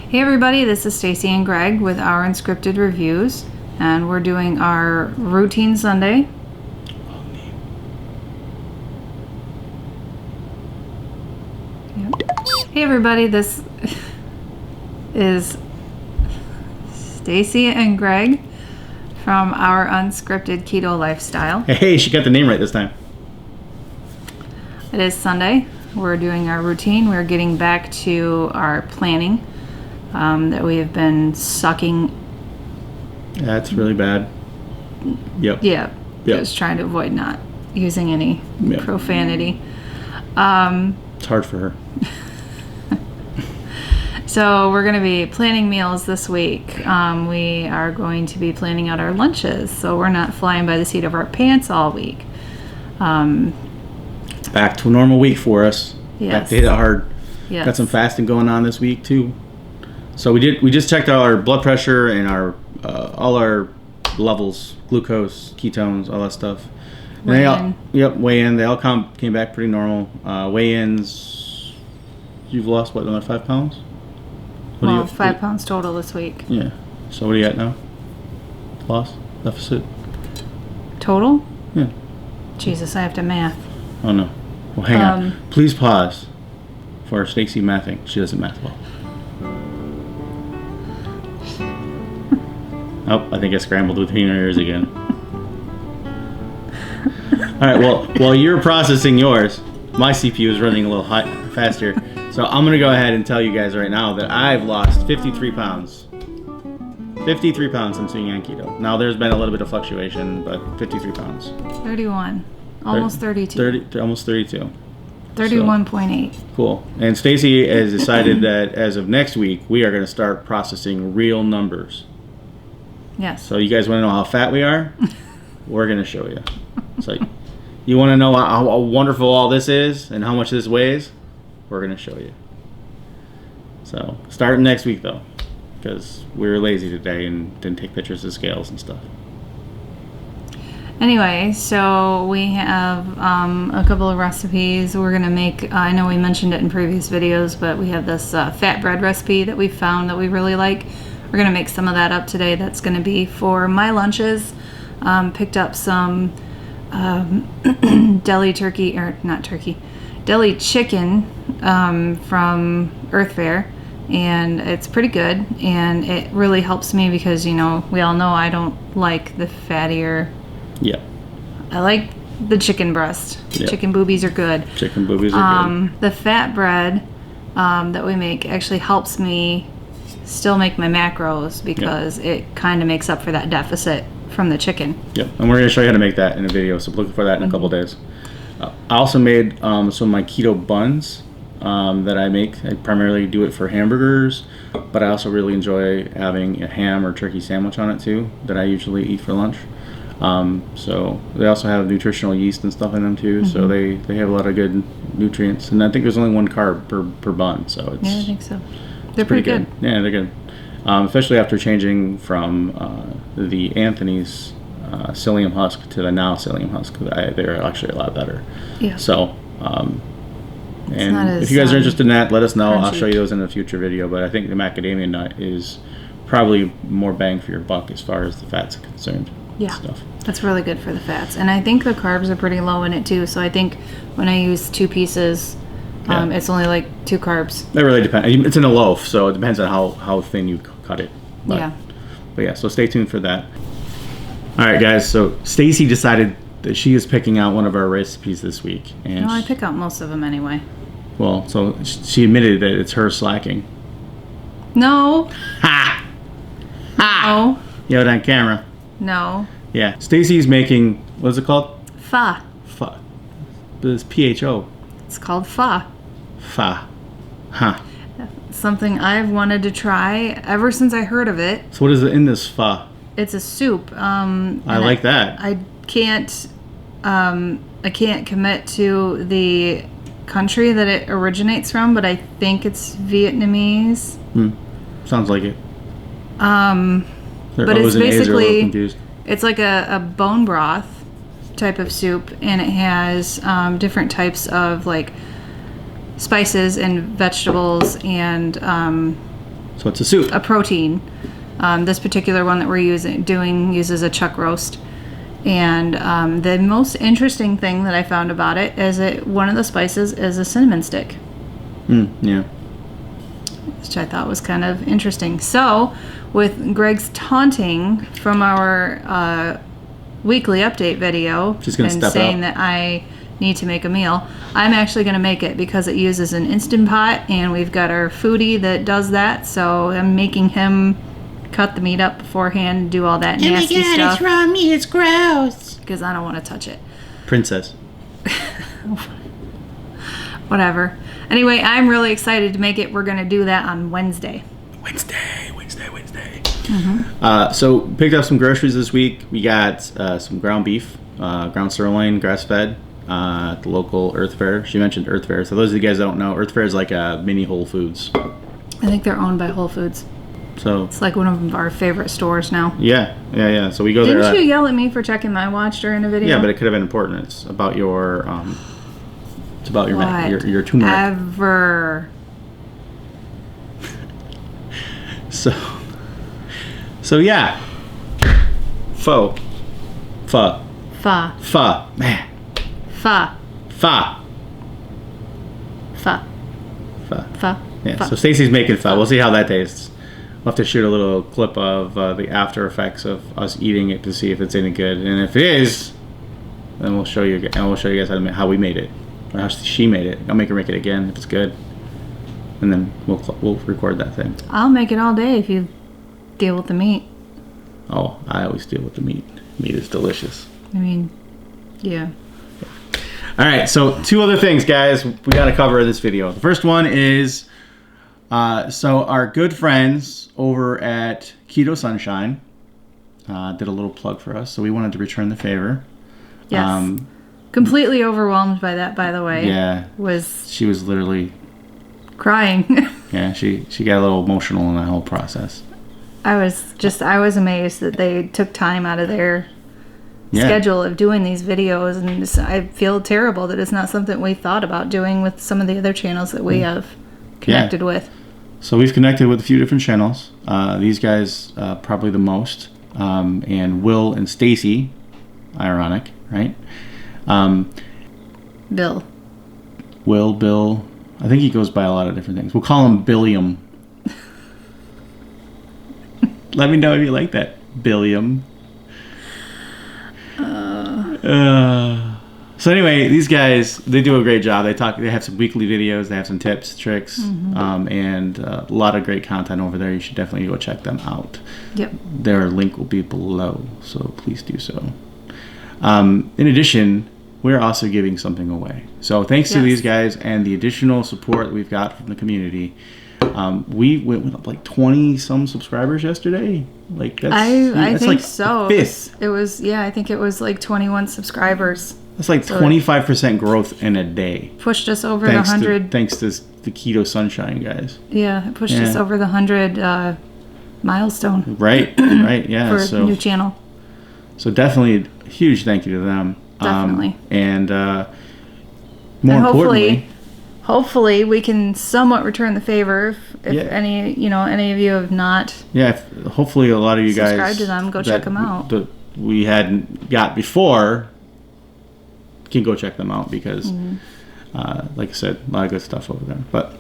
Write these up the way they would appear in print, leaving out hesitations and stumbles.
Hey everybody, this is Stacy and Greg with our unscripted reviews, and we're doing our routine Sunday. Yep. Hey everybody, this is Stacy and Greg from our unscripted keto lifestyle. Hey, she got the name right this time. It is Sunday. We're doing our routine. We're getting back to our planning that we have been sucking. That's really bad. Yep. Yeah. Just trying to avoid not using any profanity. It's hard for her. So we're going to be planning meals this week. We are going to be planning out our lunches, so we're not flying by the seat of our pants all week. Back to a normal week for us. Yes. Back to hit it hard. Yes. Got some fasting going on this week too. So we just checked out our blood pressure and our all our levels, glucose, ketones, all that stuff. And weigh in. They all came back pretty normal. Weigh-ins. You've lost what, another 5 pounds? Well, 5 pounds total this week. Yeah. So what are you at now? Loss? Deficit? Total? Yeah. Jesus, I have to math. Oh no. Well, hang on. Please pause for Stacy mathing. She doesn't math well. Oh, I think I scrambled between her ears again. All right, well, while you're processing yours, my CPU is running a little faster. So I'm going to go ahead and tell you guys right now that I've lost 53 pounds. 53 pounds since being on keto. Now, there's been a little bit of fluctuation, but 53 pounds. 31. Almost 32. Almost 32. 31.8. So, cool. And Stacy has decided that as of next week, we are going to start processing real numbers. Yes. So you guys want to know how fat we are? We're going to show you. So you want to know how wonderful all this is and how much this weighs? We're going to show you. So starting next week though, because we were lazy today and didn't take pictures of scales and stuff. Anyway, so we have a couple of recipes we're going to make. I know we mentioned it in previous videos, but we have this fat bread recipe that we found that we really like. We're going to make some of that up today. That's going to be for my lunches. Picked up some deli chicken from Earth Fare, and it's pretty good, and it really helps me because, you know, we all know I don't like the fattier. Yeah. I like the chicken breast. Yeah. Chicken boobies are good. Chicken boobies are good. The fat bread that we make actually helps me still make my macros because it kind of makes up for that deficit from the chicken. Yep, and we're going to show you how to make that in a video, so look for that in a couple days. I also made some of my keto buns that I make. I primarily do it for hamburgers, but I also really enjoy having a ham or turkey sandwich on it too, that I usually eat for lunch. So they also have nutritional yeast and stuff in them too, so they have a lot of good nutrients, and I think there's only 1 carb per bun, so it's... Yeah, I think so. They're pretty good. Yeah, they're good. Especially after changing from the Anthony's psyllium husk to the now psyllium husk. They're actually a lot better. Yeah. So, and if you guys are interested in that, let us know. Crunchy. I'll show you those in a future video, but I think the macadamia nut is probably more bang for your buck as far as the fats are concerned. Yeah, stuff. That's really good for the fats. And I think the carbs are pretty low in it too, so I think when I use 2 pieces... it's only like 2 carbs. That really depends. It's in a loaf, so it depends on how thin you cut it. But yeah, so stay tuned for that. All right, guys. So Stacy decided that she is picking out one of our recipes this week, and I pick out most of them anyway. Well, so she admitted that it's her slacking. No. Ha! Ha! No. You have it on camera. No. Yeah, Stacy's making, what is it called? Pho. Pho. This PHO. It's called pho. Pho. Huh. Something I've wanted to try ever since I heard of it. So what is in this pho? It's a soup. I like that. I can't commit to the country that it originates from, but I think it's Vietnamese. Sounds like it. But it's basically, it's like a bone broth type of soup, and it has different types of like spices and vegetables and So it's a soup. a protein. This particular one that we're uses a chuck roast. And the most interesting thing that I found about it is that one of the spices is a cinnamon stick. Yeah. Which I thought was kind of interesting. So, with Greg's taunting from our weekly update video and saying that I need to make a meal, I'm actually going to make it because it uses an Instant Pot, and we've got our foodie that does that. So I'm making him cut the meat up beforehand, do all that nasty stuff. Oh my God, it's raw meat, it's gross. Because I don't want to touch it. Princess. Whatever. Anyway, I'm really excited to make it. We're going to do that on Wednesday. Wednesday. So picked up some groceries this week. We got some ground beef, ground sirloin, grass-fed, at the local Earth Fair. She mentioned Earth Fair. So those of you guys that don't know, Earth Fair is like a mini Whole Foods. I think they're owned by Whole Foods. So it's like one of our favorite stores now. Yeah. So we go there. Didn't you yell at me for checking my watch during the video? Yeah, but it could have been important. It's about your it's about your turmeric. Ever. So yeah. Pho. Man. Pho. Yeah, so Stacy's making pho. We'll see how that tastes. We'll have to shoot a little clip of the after effects of us eating it to see if it's any good. And if it is, then we'll show you guys how we made it. Or how she made it. I'll make her make it again if it's good. And then we'll record that thing. I'll make it all day if you deal with the meat. Oh, I always deal with the meat. Meat is delicious. I mean, yeah. All right, so 2 other things, guys, we got to cover in this video. The first one is, so our good friends over at Keto Sunshine did a little plug for us, so we wanted to return the favor. Yes. Completely overwhelmed by that, by the way. Yeah. She was literally crying. Yeah, she got a little emotional in that whole process. I was amazed that they took time out of their schedule of doing these videos, and I feel terrible that it's not something we thought about doing with some of the other channels that we have connected with. So we've connected with a few different channels. These guys probably the most, and Will and Stacy, ironic, right? Bill. I think he goes by a lot of different things. We'll call him Billiam. Let me know if you like that, Billiam. So anyway, these guys, they do a great job. They have some weekly videos. They have some tips, tricks, and a lot of great content over there. You should definitely go check them out. Yep. Their link will be below, so please do so. In addition, we're also giving something away. So thanks to these guys and the additional support that we've got from the community, we went up like 20 some subscribers yesterday. Like I think like so. A fifth. It was I think it was like 21 subscribers. That's like 25% growth in a day. Pushed us over the 100. Thanks to the Keto Sunshine guys. Yeah, it pushed us over the 100 milestone. Right, yeah. For a new channel. So definitely a huge thank you to them. Definitely. And more importantly, hopefully we can somewhat return the favor if any of you have not. Yeah, hopefully a lot of you guys subscribe to them. Go check them out. We hadn't got before. Can go check them out because, like I said, a lot of good stuff over there. But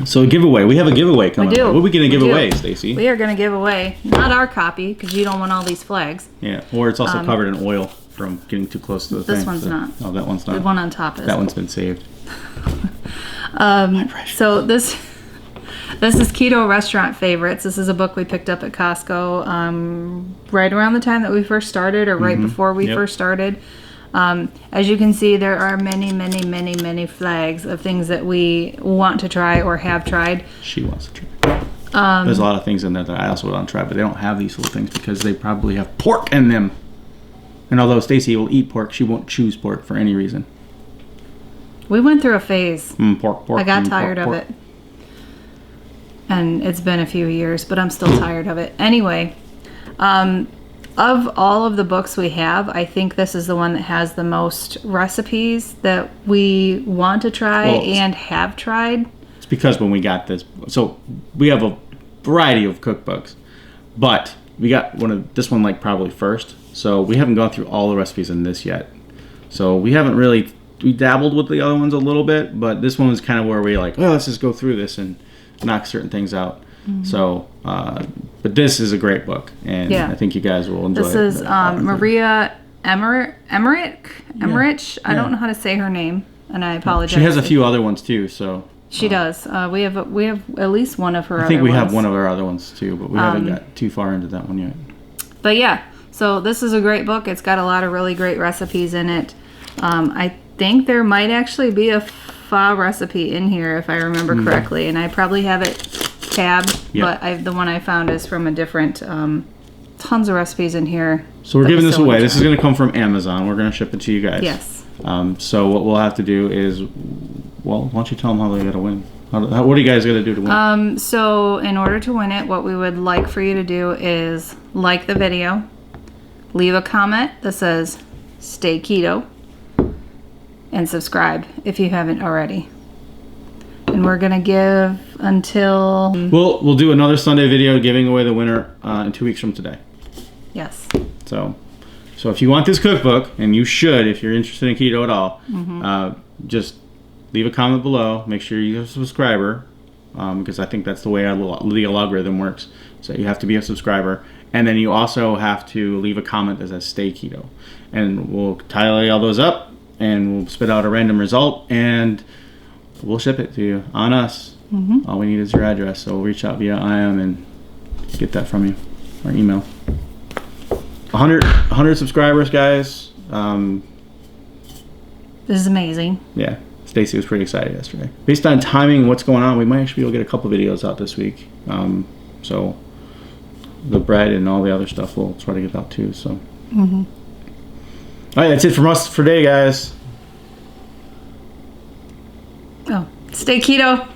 so a giveaway. We have a giveaway coming up. What are we going to give away, Stacy? We are going to give away not our copy because you don't want all these flags. Yeah, or it's also covered in oil from getting too close to the thing. This one's not. Oh, that one's not. The one on top is. That one's been saved. So this is Keto Restaurant Favorites. This is a book we picked up at Costco right around the time that we first started, or right before we first started. As you can see, there are many, many, many, many flags of things that we want to try or have tried. She wants to try. There's a lot of things in there that I also want to try, but they don't have these little things because they probably have pork in them. And although Stacy will eat pork, she won't choose pork for any reason. We went through a phase. Pork. I got tired of it. And it's been a few years, but I'm still tired of it. Anyway, of all of the books we have, I think this is the one that has the most recipes that we want to try and have tried. It's because when we got this, so we have variety of cookbooks. But we got this one like probably first. So we haven't gone through all the recipes in this yet. So we dabbled with the other ones a little bit, but this one was kind of where we like, let's just go through this and knock certain things out. So, but this is a great book, and I think you guys will enjoy it. This is Maria Emmerich. I don't know how to say her name, and I apologize. She has a few other ones too, so. She does. We have at least one of her other ones. I think we have one of our other ones too, but we haven't got too far into that one yet. But yeah, so this is a great book. It's got a lot of really great recipes in it. I think there might actually be a pho recipe in here if I remember correctly, and I probably have it tabbed, but the one I found is from a different, tons of recipes in here. So we're giving this away. This is going to come from Amazon. We're going to ship it to you guys. Yes. So what we'll have to do is, why don't you tell them how they got to win? What do you guys got to do to win? So in order to win it, what we would like for you to do is like the video, leave a comment that says, "Stay Keto," and subscribe if you haven't already. And we're gonna give until we'll do another Sunday video giving away the winner in 2 weeks from today. Yes. So if you want this cookbook, and you should if you're interested in keto at all, just leave a comment below. Make sure you're a subscriber, because I think that's the way the algorithm works. So you have to be a subscriber, and then you also have to leave a comment that says "Stay Keto," and we'll tally all those up, and we'll spit out a random result, and we'll ship it to you on us. All we need is your address, so we'll reach out via IM and get that from you, or email. 100 subscribers, guys. This is amazing. Yeah, Stacy was pretty excited yesterday. Based on timing and what's going on, we might actually be able to get a couple videos out this week. So the bread and all the other stuff we'll try to get out too. So. All right, that's it from us for today, guys. Oh, stay keto.